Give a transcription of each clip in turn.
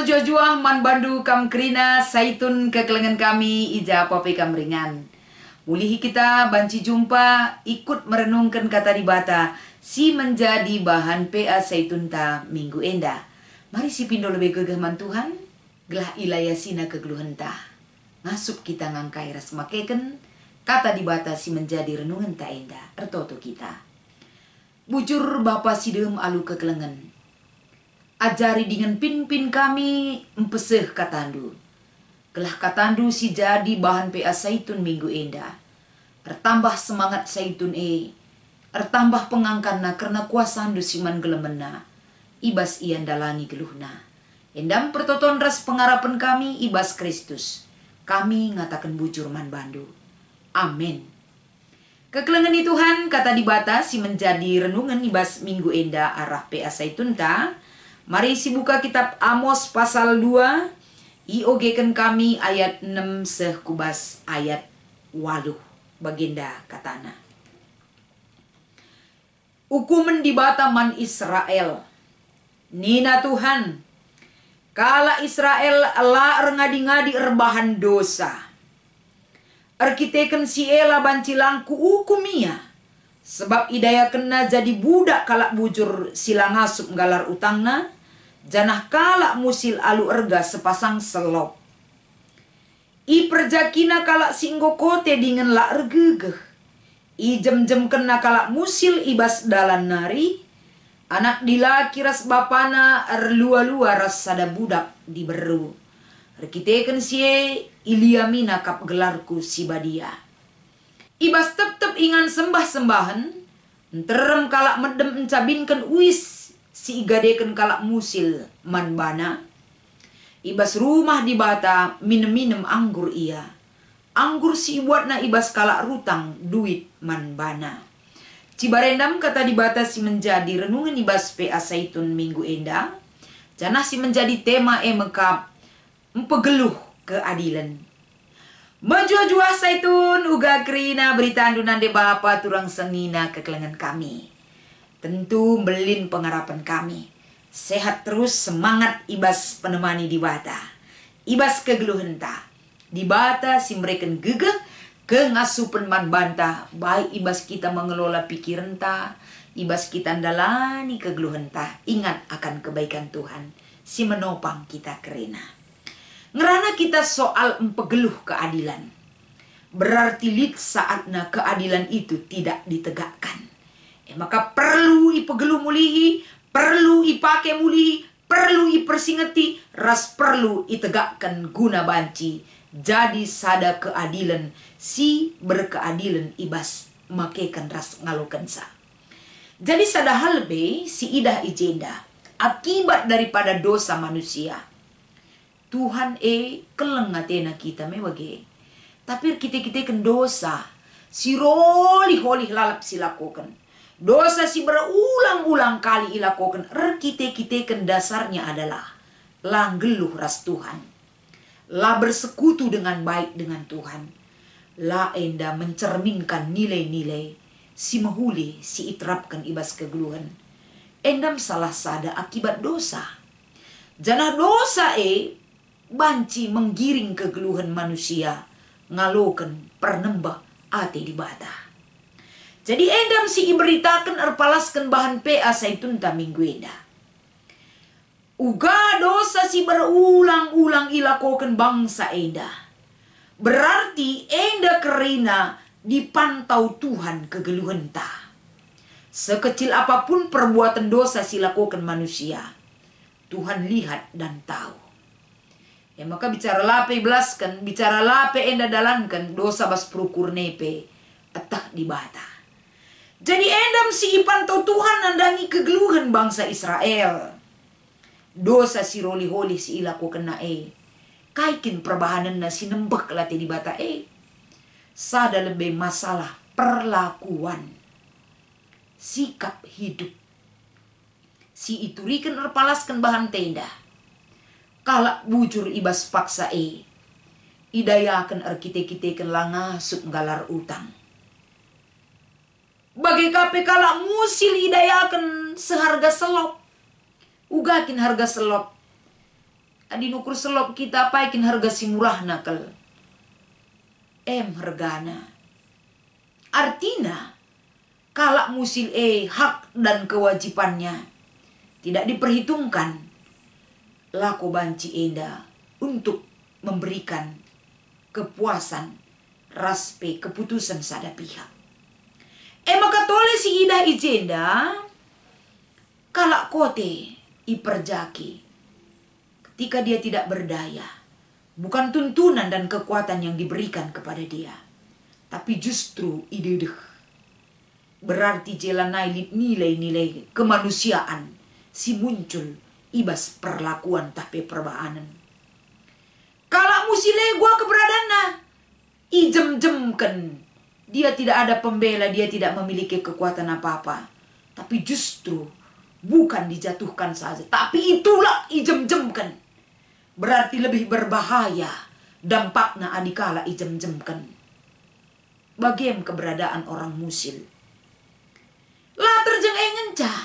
Mojojua man bandu kam krina saitun kekelengan kami ija popi kam ringan. Mulihi kita banci jumpa ikut merenungkan kata dibata si menjadi bahan PA saitun ta minggu enda. Mari si pindo lebih gegeman Tuhan gelah ilaya sina kegeluhan ta. Ngasup kita ngangkai ras makeken kata dibata si menjadi renungan ta enda ertoto kita. Bujur Bapa sidem alu kekelengan. Ajari dengan pin-pin kami empeseh katandu. Kelah katandu si jadi bahan PA saitun minggu enda. Ertambah semangat saitun ertambah pengangkanna karena kuasa andu siman gelemena. Ibas ian dalani geluhna. Endam pertoton ras pengarapan kami ibas Kristus. Kami ngatakan bujur man bandu. Amin. Kekelengan Tuhan kata dibata si menjadi renungan ibas minggu enda arah PA saitun ta. Mari si buka kitab Amos pasal 2. Iogekan kami ayat 6 seh kubas ayat 8. Baginda katana. Hukuman dibata man Israel. Nina Tuhan. Kala Israel la ngadi-ngadi erbahan dosa. Arkiteken si ela bancilangku hukumia. Sebab idaya kena jadi budak kalak bujur sila ngasup galar utangna. Janah kalak musil alu erga sepasang selop. I perjakina kalak singgo kote dengan la ergegeh. I jem-jem kena kalak musil ibas dalan nari. Anak dilaki ras bapana erlua-lua ras sada budak diberu. Rekiteken sie iliamina kap gelarku si badia. Ibas tep-tep ingan sembah-sembahan. Nterem kalak medem encabinkan uis. Si igadeken kalak musil man bana. Ibas rumah dibata minem-minem anggur ia. Anggur si ibuatna ibas kalak rutang duit man bana. Cibarendam kata dibata si menjadi renungan ibas PA saitun minggu enda. Janah si menjadi tema mekap empegeluh keadilan. Majua-jua saitun uga krina berita andunan de bapa turang sengina kekelengan kami. Tentu belin pengharapan kami. Sehat terus semangat ibas penemani dibata. Ibas kegeluhan ta. Dibata si mereka gegeh ke ngasupen man bantah. Baik ibas kita mengelola pikiran ta. Ibas kita andalani kegeluhan ta. Ingat akan kebaikan Tuhan. Si menopang kita kerena. Ngerana kita soal empegeluh keadilan. Berarti lik saatna keadilan itu tidak ditegakkan. Maka perlu ipegeluh mulihi, perlu ipake mulihi, perlu ipersingeti, ras perlu itegakkan guna banci. Jadi sada keadilan, si berkeadilan ibas makekan ras ngalokan sa. Jadi sada halbe si idah ijenda, akibat daripada dosa manusia. Tuhan kelengatena kita mewage. Tapi kita ken dosa, si rolih-rolih lalap si lakukan. Dosa si berulang-ulang kali ilakokan kita dasarnya adalah langgeluh ras Tuhan. La bersekutu dengan baik dengan Tuhan. La enda mencerminkan nilai-nilai si mahuli si iterapkan ibas kegeluhan. Endam salah sada akibat dosa. Janah dosa banci menggiring kegeluhan manusia. Ngalokan pernembah ate dibata. Jadi endam si iberitakan erpalaskan bahan PA saitun ta minggu enda. Uga dosa si berulang-ulang ilakokan bangsa enda. Berarti enda kerina dipantau Tuhan kegeluhan ta. Sekecil apapun perbuatan dosa si lakukan manusia. Tuhan lihat dan tahu. Ya maka bicara lape belaskan, bicara lape enda dalankan dosa bas perukur nepe. Atah dibata. Jadi endam si ipantau Tuhan nandangi kegeluhan bangsa Israel. Dosa si roli-holi si ilaku kena Kaikin perbahanan na sinembah kelati dibata Sada lebih masalah perlakuan. Sikap hidup. Si iturikan erpalaskan bahan tenda. Kalak bujur ibas paksa idayakan arkite-kitekan langa sup galar utang. Bagi KPK lah musil idayakan seharga selop. Ugakin harga selop. Adi nukur selop kita paikin harga si murah nakal. Hargana. Artinya, kalak musil hak dan kewajibannya tidak diperhitungkan. Lako banci enda untuk memberikan kepuasan, raspe, keputusan sada pihak. Maka tole si ida ijenda, kalak kote iperjaki. Ketika dia tidak berdaya, bukan tuntunan dan kekuatan yang diberikan kepada dia, tapi justru idedeh. Berarti jalan nilai-nilai kemanusiaan si muncul ibas perlakuan tapi perbaanan. Kalau musile gua keberadaan ijem-jemken. Dia tidak ada pembela, dia tidak memiliki kekuatan apa-apa. Tapi justru bukan dijatuhkan saja, tapi itulah ijem-jemken. Berarti lebih berbahaya dampaknya adikala ijem-jemken. Bagaimana keberadaan orang musil? Lah terjeng engencah.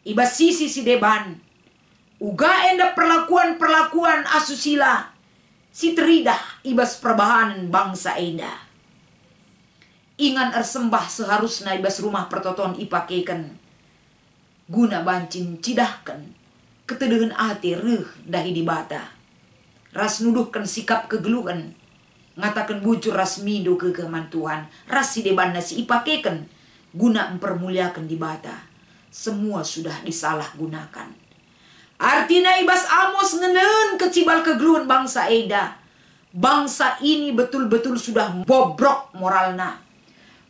Ibas sisi si deban. Uga enda perlakuan asusila. Si teridah ibas perbahanan bangsa enda. Ingan ersembah seharusnya ibas rumah pertoton ipakekan. Guna bancin cidahkan. Keteduhan hati reh dahi di bata. Ras nuduhkan sikap kegeluhan. Ngatakan bujur ras mido kegeman Tuhan. Ras si deban nasi ipakekan. Guna mempermuliakan di bata. Semua sudah disalahgunakan. Artinya ibas Amos ngenen kecibal kegeluhan bangsa eda. Bangsa ini betul-betul sudah bobrok moralna.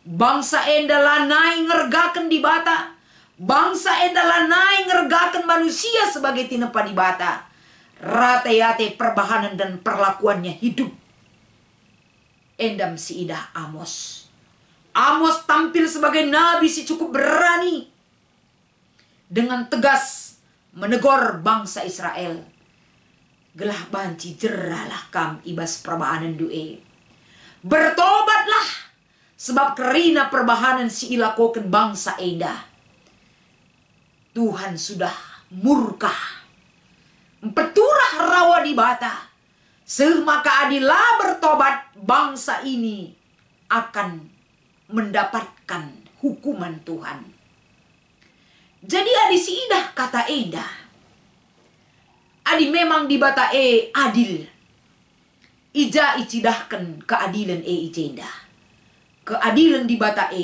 Bangsa enda lanai ngergakan di bata. Bangsa enda lanai ngergakan manusia sebagai tinepa di bata. Rate-yate perbahanan dan perlakuannya hidup. Endam si idah Amos. Amos tampil sebagai nabi si cukup berani. Dengan tegas menegur bangsa Israel. Gelah banci jeralah kam ibas perbahanan due. Bertobatlah. Sebab kerina perbahanan si ilakokan bangsa eda. Tuhan sudah murka. Peturah rawa di bata. Semaka adilah bertobat bangsa ini akan mendapatkan hukuman Tuhan. Jadi adi si idah kata eda. Adi memang di bata adil. Ija icidahkan keadilan ijenda. Keadilan di bata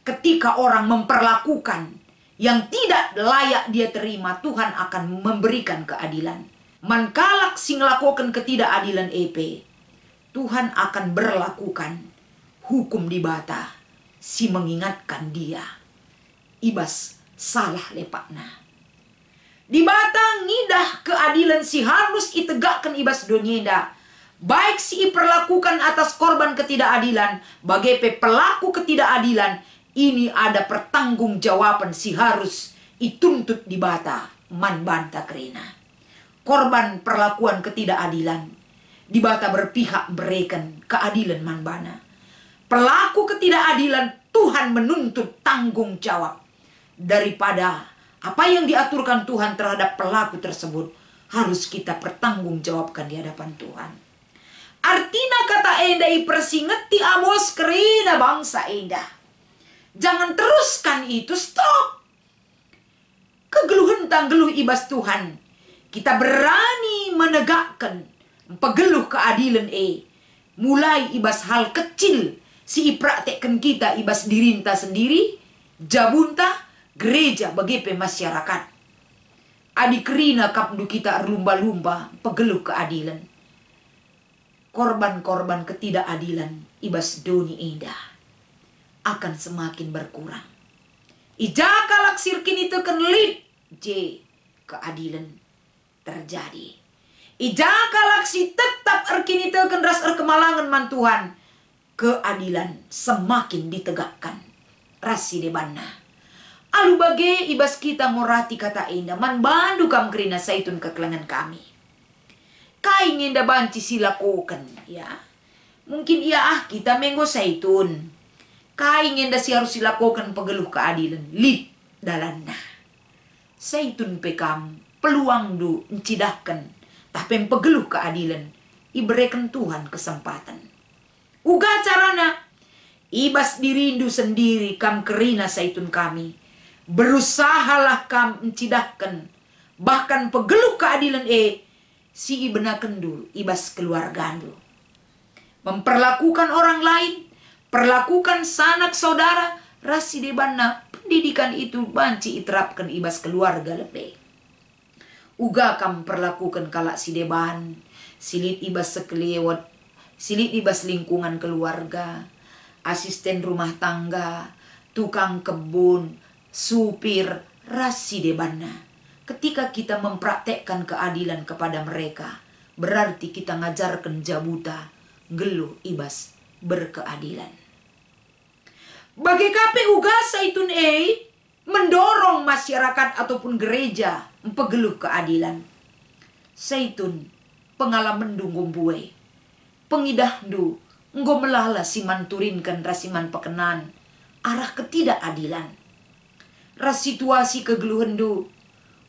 ketika orang memperlakukan yang tidak layak dia terima, Tuhan akan memberikan keadilan. Mankalak sing lakukan ketidakadilan Tuhan akan berlakukan hukum di bata si mengingatkan dia. Ibas salah lepakna. Di bata ngidah keadilan si harus itegakkan ibas donyeda. Baik si perlakukan atas korban ketidakadilan, bagai pelaku ketidakadilan, ini ada pertanggungjawaban si harus ituntut di bata man banta kerena. Korban perlakuan ketidakadilan, di bata berpihak berikan keadilan man bana. Pelaku ketidakadilan Tuhan menuntut tanggung jawab daripada apa yang diaturkan Tuhan terhadap pelaku tersebut harus kita pertanggungjawabkan di hadapan Tuhan. Artinya kata enda persingeti Amos kerina bangsa enda. Jangan teruskan itu, stop. Kegeluhan tanggeluh ibas Tuhan. Kita berani menegakkan pegeluh keadilan mulai ibas hal kecil si ipraktekkan kita ibas dirinta sendiri, jabunta, gereja bagi masyarakat. Adik kerina kapdu kita lumba-lumba pegeluh keadilan. Korban-korban ketidakadilan ibas doni eda akan semakin berkurang. Ijaka laksir kini teken lid keadilan terjadi. Ijaka laksi tetap erkini teken ras kemalangan man Tuhan, keadilan semakin ditegakkan. Rasi debanna. Alu bage ibas kita ngorati kata enda man bandu kam kerina saitun kekelangan kami. Kai ngenda banci silakukan ya. Mungkin iya kita menggo saitun. Kai ngenda si harus silakukan pegeluh keadilan. Lid dalanna. Saitun pekam peluang du encidahkan Tapi yang pegeluh keadilan, iberikan Tuhan kesempatan. Uga carana, ibas dirindu sendiri kam kerina saitun kami. Berusahalah kam mencidahkan, bahkan pegeluh keadilan si ibena kendu ibas keluargandu. Memperlakukan orang lain, perlakukan sanak saudara, rasi debana pendidikan itu banci iterapkan ibas keluarga lebih. Uga kam perlakukan kalak si deban, silit ibas sekelewat, silit ibas lingkungan keluarga, asisten rumah tangga, tukang kebun, supir, rasi debana. Ketika kita mempraktekkan keadilan kepada mereka, berarti kita ngajarkan jabuta, geluh ibas berkeadilan. Bagi KPU saitun mendorong masyarakat ataupun gereja mempegeluh keadilan. Saitun pengalaman dunggum buai. Pengidahdu enggo melala siman turinkan rasiman pekenan arah ketidakadilan. Ras situasi kegeluhendu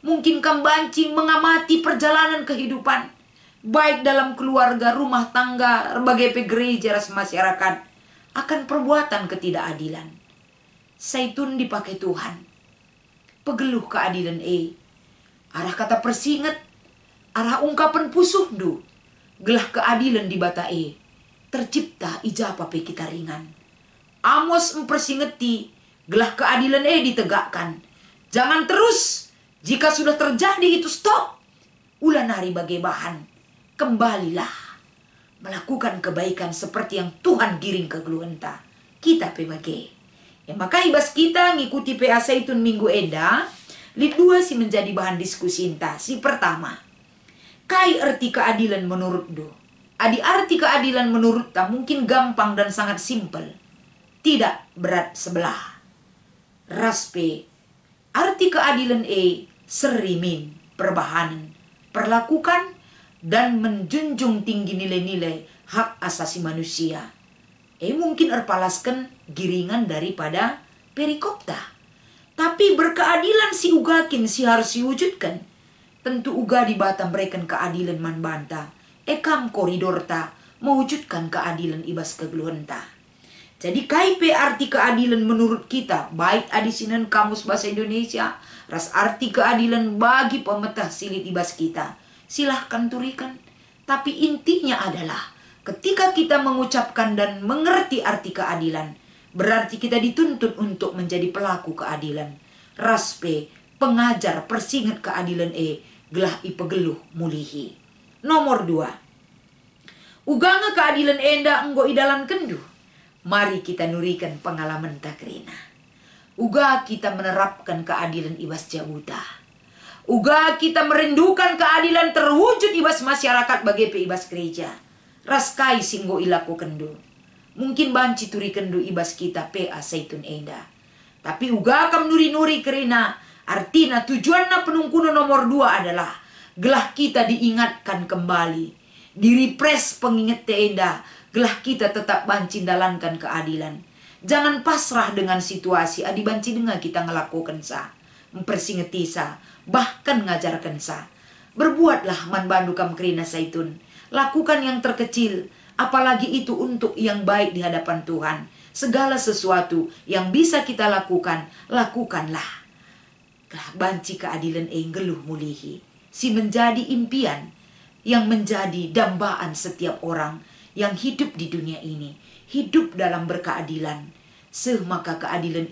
mungkin kam banci mengamati perjalanan kehidupan baik dalam keluarga, rumah tangga, berbagai gereja, ras masyarakat akan perbuatan ketidakadilan. Saitun dipakai Tuhan. Pegeluh keadilan arah kata persinget, arah ungkapan pusuhdu, gelah keadilan di bata tercipta ijapa pe kita ringan. Amos mempersingeti, gelah keadilan ditegakkan. Jangan terus, jika sudah terjadi itu stop. Ulah nari bagai bahan, kembalilah melakukan kebaikan seperti yang Tuhan giring ke geluhenta. Kita pe bagai. Ya, maka ibas kita ngikuti PA Saitun minggu enda, lid 2 si menjadi bahan diskusi inta. Si pertama, kai arti keadilan menurut do. Adi arti keadilan menurut ta mungkin gampang dan sangat simpel. Tidak berat sebelah. Raspe, arti keadilan serimin, perbahanan, perlakukan dan menjunjung tinggi nilai-nilai hak asasi manusia. Mungkin erpalaskan giringan daripada perikopta. Tapi berkeadilan si ugakin si harus diwujudkan. Tentu uga di bata mereka keadilan man banta. Kam koridor ta mewujudkan keadilan ibas kegeluhenta. Jadi KIP arti keadilan menurut kita, baik adisinan Kamus Bahasa Indonesia, ras arti keadilan bagi pemetah silit ibas kita. Silahkan turikan. Tapi intinya adalah ketika kita mengucapkan dan mengerti arti keadilan, berarti kita dituntut untuk menjadi pelaku keadilan. Raspe, pengajar persingat keadilan gelah ipegeluh mulihi. Nomor 2. Uganga keadilan enda enggo idalan kendu. Mari kita nurikan pengalaman takrina. Uga kita menerapkan keadilan ibas jabuta. Uga kita merindukan keadilan terwujud ibas masyarakat bagi ibas gereja. Raskai singgo ilaku kendu. Mungkin banci turi kendu ibas kita PA Saitun enda. Tapi uga kam nuri-nuri kerina. Artina tujuanna penungkuno nomor 2 adalah gelah kita diingatkan kembali. Direpres pengingat enda. Gelah kita tetap banci dalankan keadilan. Jangan pasrah dengan situasi. Adi banci dengar kita ngelakukan sa. Mempersingeti sa. Bahkan ngajarkan sa. Berbuatlah man bandu kam kerina Saitun. Lakukan yang terkecil, apalagi itu untuk yang baik di hadapan Tuhan. Segala sesuatu yang bisa kita lakukan, lakukanlah. Banci keadilan geluh mulihi. Si menjadi impian yang menjadi dambaan setiap orang yang hidup di dunia ini. Hidup dalam berkeadilan. Maka keadilan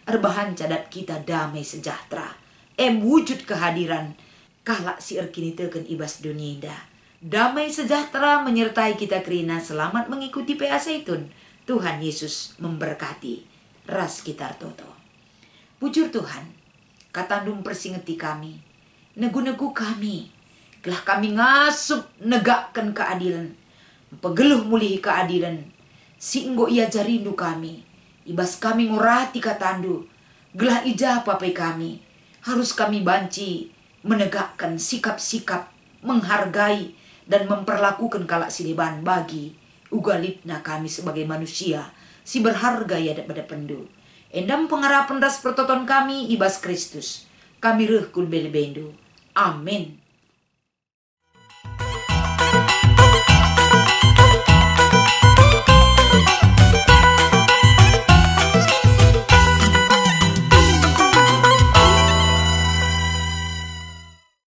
erbahan cadat kita damai sejahtera. Wujud kehadiran. Kalak si erkini teken ibas dunia indah. Damai sejahtera menyertai kita kerina selamat mengikuti PA Saitun. Tuhan Yesus memberkati. Ras Kitar Toto. Bujur Tuhan, katandum persingeti kami. Negu-negu kami. Gelah kami ngasup negakkan keadilan. Pegeluh mulihi keadilan. Singgo ia jarindu kami. Ibas kami ngurati katandu. Gelah ija papai kami. Harus kami banci menegakkan sikap-sikap menghargai dan memperlakukan kalak sileban bagi ugalipna kami sebagai manusia si berharga ya daripada pendu. Endam pengharapan ras pertoton kami ibas Kristus. Kami reh kul belebendu. Amin.